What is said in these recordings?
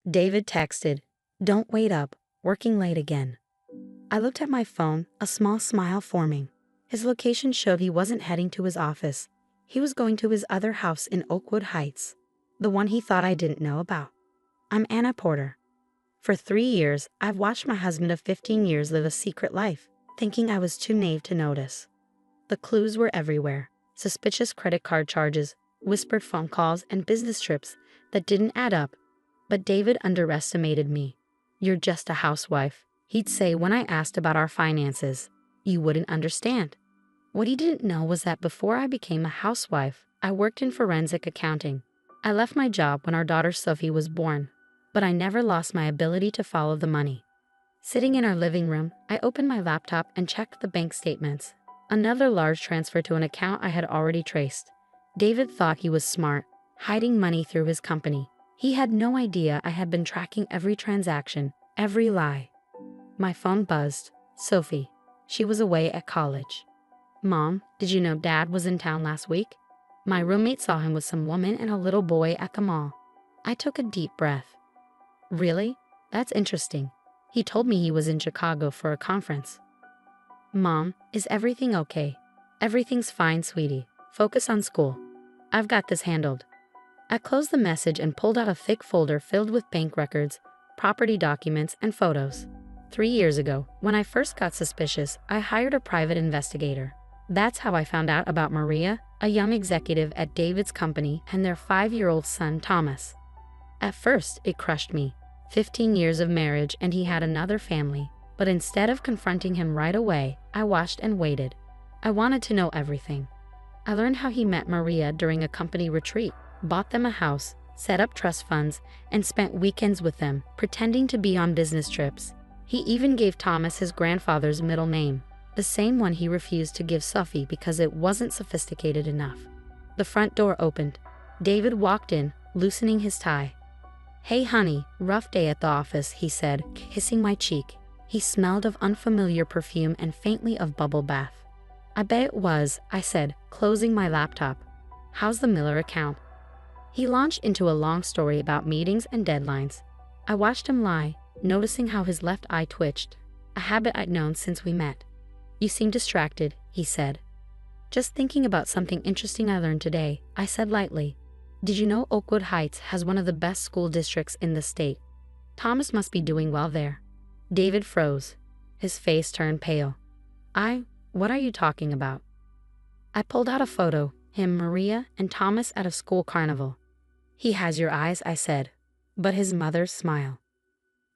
David texted, "Don't wait up, working late again." I looked at my phone, a small smile forming. His location showed he wasn't heading to his office. He was going to his other house in Oakwood Heights, the one he thought I didn't know about. I'm Anna Porter. For 3 years, I've watched my husband of 15 years live a secret life, thinking I was too naive to notice. The clues were everywhere: suspicious credit card charges, whispered phone calls, and business trips that didn't add up. But David underestimated me. "You're just a housewife," he'd say when I asked about our finances. "You wouldn't understand." What he didn't know was that before I became a housewife, I worked in forensic accounting. I left my job when our daughter Sophie was born, but I never lost my ability to follow the money. Sitting in our living room, I opened my laptop and checked the bank statements. Another large transfer to an account I had already traced. David thought he was smart, hiding money through his company. He had no idea I had been tracking every transaction, every lie. My phone buzzed. Sophie. She was away at college. "Mom, did you know Dad was in town last week? My roommate saw him with some woman and a little boy at the mall." I took a deep breath. "Really? That's interesting. He told me he was in Chicago for a conference." "Mom, is everything okay?" "Everything's fine, sweetie. Focus on school. I've got this handled." I closed the message and pulled out a thick folder filled with bank records, property documents, and photos. 3 years ago, when I first got suspicious, I hired a private investigator. That's how I found out about Maria, a young executive at David's company, and their 5-year-old son, Thomas. At first, it crushed me. 15 years of marriage and he had another family. But instead of confronting him right away, I watched and waited. I wanted to know everything. I learned how he met Maria during a company retreat, bought them a house, set up trust funds, and spent weekends with them, pretending to be on business trips. He even gave Thomas his grandfather's middle name, the same one he refused to give Sophie because it wasn't sophisticated enough. The front door opened. David walked in, loosening his tie. "Hey honey, rough day at the office," he said, kissing my cheek. He smelled of unfamiliar perfume and faintly of bubble bath. "I bet it was," I said, closing my laptop. "How's the Miller account?" He launched into a long story about meetings and deadlines. I watched him lie, noticing how his left eye twitched, a habit I'd known since we met. "You seem distracted," he said. "Just thinking about something interesting I learned today," I said lightly. "Did you know Oakwood Heights has one of the best school districts in the state? Thomas must be doing well there." David froze. His face turned pale. What are you talking about?" I pulled out a photo, him, Maria, and Thomas at a school carnival. "He has your eyes," I said, but his mother's smile.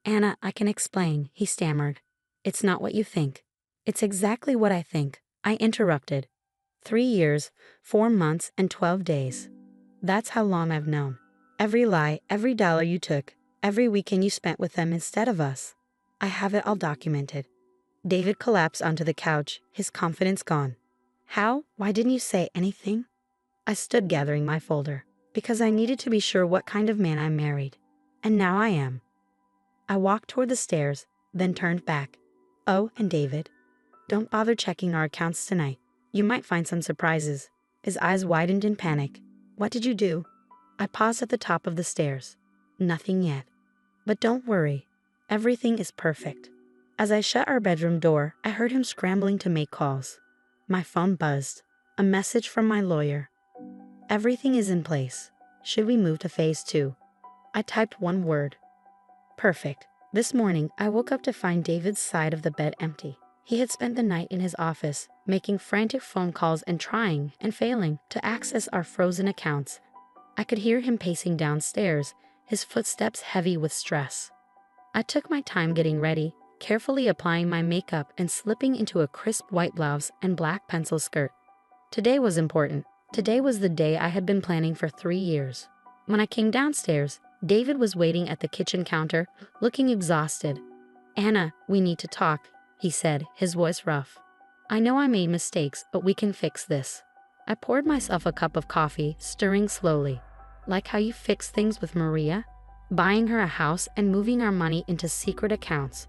"Anna, I can explain," he stammered. "It's not what you think." "It's exactly what I think," I interrupted. 3 years, 4 months, and 12 days. That's how long I've known. Every lie, every dollar you took, every weekend you spent with them instead of us. I have it all documented." David collapsed onto the couch, his confidence gone. "How? Why didn't you say anything?" I stood gathering my folder. "Because I needed to be sure what kind of man I married. And now I am." I walked toward the stairs, then turned back. "Oh, and David, don't bother checking our accounts tonight. You might find some surprises." His eyes widened in panic. "What did you do?" I paused at the top of the stairs. "Nothing yet. But don't worry. Everything is perfect." As I shut our bedroom door, I heard him scrambling to make calls. My phone buzzed. A message from my lawyer. "Everything is in place. Should we move to phase 2? I typed one word. "Perfect." This morning, I woke up to find David's side of the bed empty. He had spent the night in his office, making frantic phone calls and trying, and failing, to access our frozen accounts. I could hear him pacing downstairs, his footsteps heavy with stress. I took my time getting ready, carefully applying my makeup and slipping into a crisp white blouse and black pencil skirt. Today was important. Today was the day I had been planning for 3 years. When I came downstairs, David was waiting at the kitchen counter, looking exhausted. "Anna, we need to talk," he said, his voice rough. "I know I made mistakes, but we can fix this." I poured myself a cup of coffee, stirring slowly. "Like how you fixed things with Maria? Buying her a house and moving our money into secret accounts."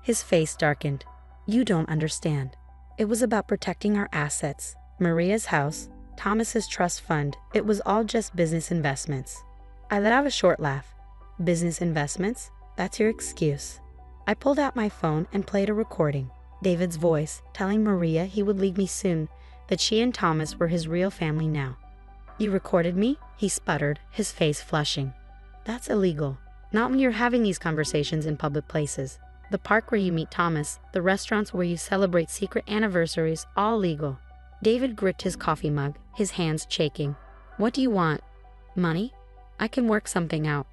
His face darkened. "You don't understand. It was about protecting our assets. Maria's house, Thomas's trust fund, it was all just business investments." I let out a short laugh. Business investments? That's your excuse. I pulled out my phone and played a recording. David's voice, telling Maria he would leave me soon, that she and Thomas were his real family now. You recorded me? He sputtered, his face flushing. That's illegal. Not when you're having these conversations in public places. The park where you meet Thomas, the restaurants where you celebrate secret anniversaries, all legal. David gripped his coffee mug, his hands shaking. What do you want? Money? I can work something out.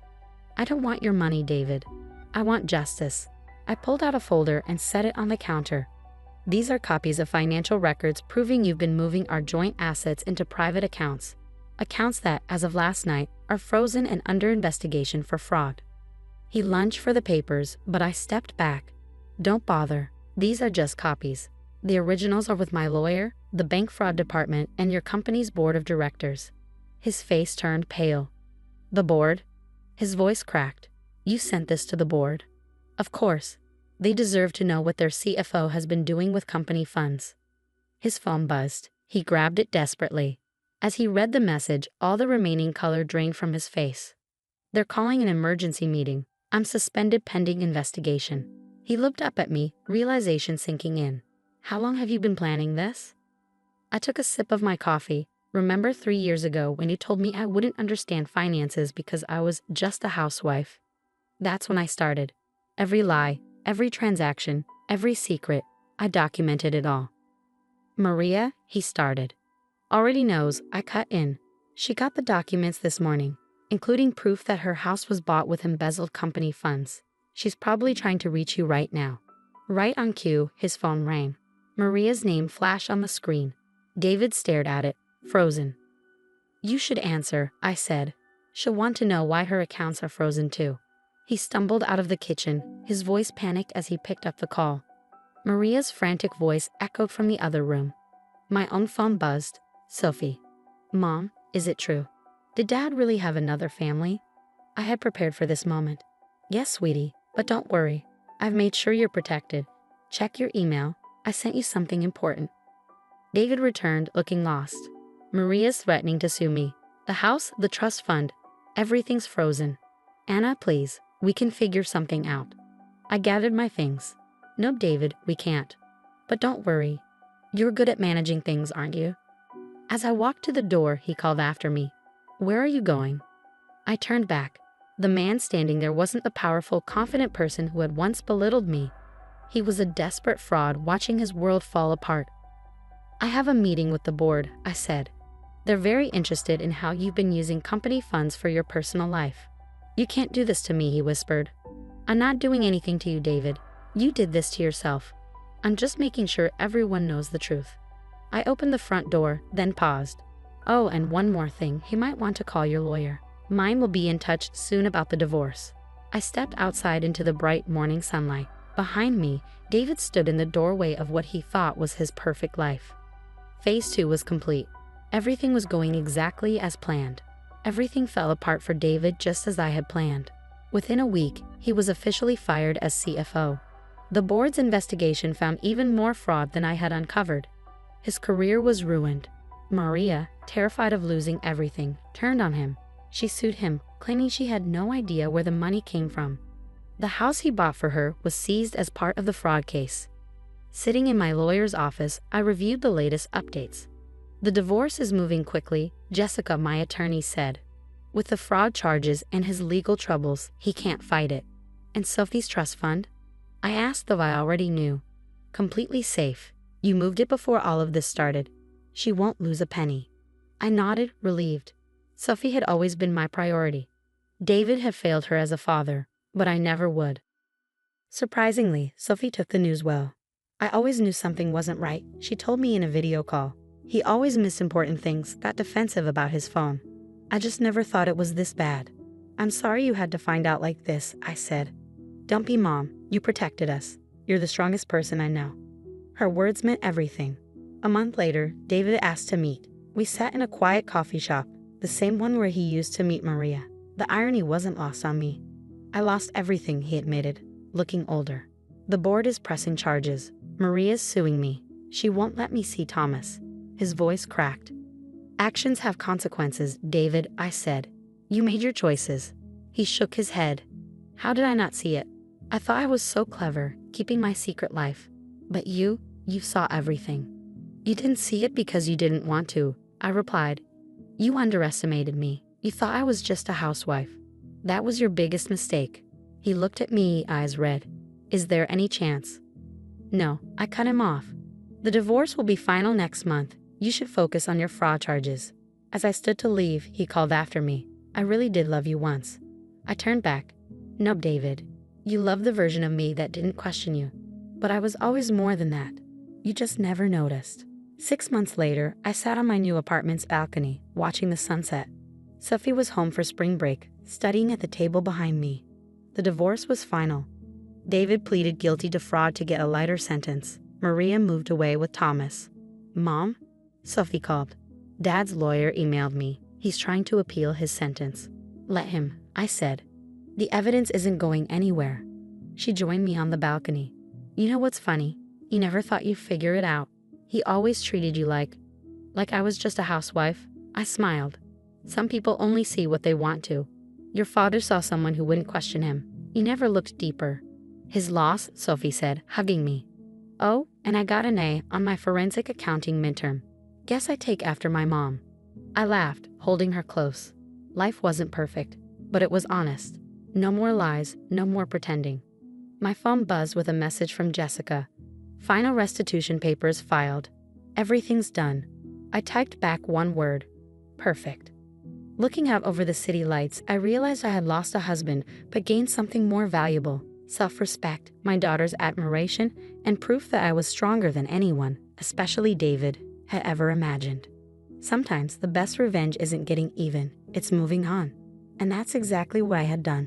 I don't want your money, David. I want justice. I pulled out a folder and set it on the counter. These are copies of financial records proving you've been moving our joint assets into private accounts. Accounts that, as of last night, are frozen and under investigation for fraud. He lunged for the papers, but I stepped back. Don't bother. These are just copies. The originals are with my lawyer, the bank fraud department, and your company's board of directors. His face turned pale. The board? His voice cracked. You sent this to the board? Of course. They deserve to know what their CFO has been doing with company funds. His phone buzzed. He grabbed it desperately. As he read the message, all the remaining color drained from his face. They're calling an emergency meeting. I'm suspended pending investigation. He looked up at me, realization sinking in. How long have you been planning this? I took a sip of my coffee. Remember 3 years ago when you told me I wouldn't understand finances because I was just a housewife? That's when I started. Every lie, every transaction, every secret, I documented it all. Maria, he started. Already knows, I cut in. She got the documents this morning, including proof that her house was bought with embezzled company funds. She's probably trying to reach you right now. Right on cue, his phone rang. Maria's name flashed on the screen. David stared at it, frozen. You should answer, I said. She'll want to know why her accounts are frozen too. He stumbled out of the kitchen, his voice panicked as he picked up the call. Maria's frantic voice echoed from the other room. My own phone buzzed. Sophie. Mom, is it true? Did Dad really have another family? I had prepared for this moment. Yes, sweetie, but don't worry. I've made sure you're protected. Check your email. I sent you something important. David returned, looking lost. Maria's threatening to sue me. The house, the trust fund, everything's frozen. Anna, please, we can figure something out. I gathered my things. No, David, we can't. But don't worry. You're good at managing things, aren't you? As I walked to the door, he called after me. Where are you going? I turned back. The man standing there wasn't the powerful, confident person who had once belittled me. He was a desperate fraud watching his world fall apart. I have a meeting with the board, I said. They're very interested in how you've been using company funds for your personal life. You can't do this to me, he whispered. I'm not doing anything to you, David. You did this to yourself. I'm just making sure everyone knows the truth. I opened the front door, then paused. Oh, and one more thing, he might want to call your lawyer. Mine will be in touch soon about the divorce. I stepped outside into the bright morning sunlight. Behind me, David stood in the doorway of what he thought was his perfect life. Phase 2 was complete. Everything was going exactly as planned. Everything fell apart for David just as I had planned. Within a week, he was officially fired as CFO. The board's investigation found even more fraud than I had uncovered. His career was ruined. Maria, terrified of losing everything, turned on him. She sued him, claiming she had no idea where the money came from. The house he bought for her was seized as part of the fraud case. Sitting in my lawyer's office, I reviewed the latest updates. The divorce is moving quickly, Jessica, my attorney, said. With the fraud charges and his legal troubles, he can't fight it. And Sophie's trust fund? I asked, though I already knew. Completely safe. You moved it before all of this started. She won't lose a penny. I nodded, relieved. Sophie had always been my priority. David had failed her as a father, but I never would. Surprisingly, Sophie took the news well. I always knew something wasn't right, she told me in a video call. He always missed important things, got defensive about his phone. I just never thought it was this bad. I'm sorry you had to find out like this, I said. Don't be, Mom. You protected us. You're the strongest person I know. Her words meant everything. A month later, David asked to meet. We sat in a quiet coffee shop, the same one where he used to meet Maria. The irony wasn't lost on me. I lost everything, he admitted, looking older. The board is pressing charges. Maria's suing me. She won't let me see Thomas. His voice cracked. Actions have consequences, David, I said. You made your choices. He shook his head. How did I not see it? I thought I was so clever, keeping my secret life. But you saw everything. You didn't see it because you didn't want to, I replied. You underestimated me. You thought I was just a housewife. That was your biggest mistake. He looked at me, eyes red. Is there any chance? No, I cut him off. The divorce will be final next month. You should focus on your fraud charges. As I stood to leave, he called after me. I really did love you once. I turned back. No, David. You loved the version of me that didn't question you. But I was always more than that. You just never noticed. 6 months later, I sat on my new apartment's balcony, watching the sunset. Sophie was home for spring break, studying at the table behind me. The divorce was final. David pleaded guilty to fraud to get a lighter sentence. Maria moved away with Thomas. Mom? Sophie called. Dad's lawyer emailed me. He's trying to appeal his sentence. Let him, I said. The evidence isn't going anywhere. She joined me on the balcony. You know what's funny? He never thought you'd figure it out. He always treated you like I was just a housewife. I smiled. Some people only see what they want to. Your father saw someone who wouldn't question him. He never looked deeper. His loss, Sophie said, hugging me. Oh, and I got an A on my forensic accounting midterm. Guess I take after my mom. I laughed, holding her close. Life wasn't perfect, but it was honest. No more lies, no more pretending. My phone buzzed with a message from Jessica. Final restitution papers filed. Everything's done. I typed back one word. Perfect. Looking out over the city lights, I realized I had lost a husband, but gained something more valuable. Self-respect, my daughter's admiration, and proof that I was stronger than anyone, especially David, had ever imagined. Sometimes the best revenge isn't getting even, it's moving on. And that's exactly what I had done.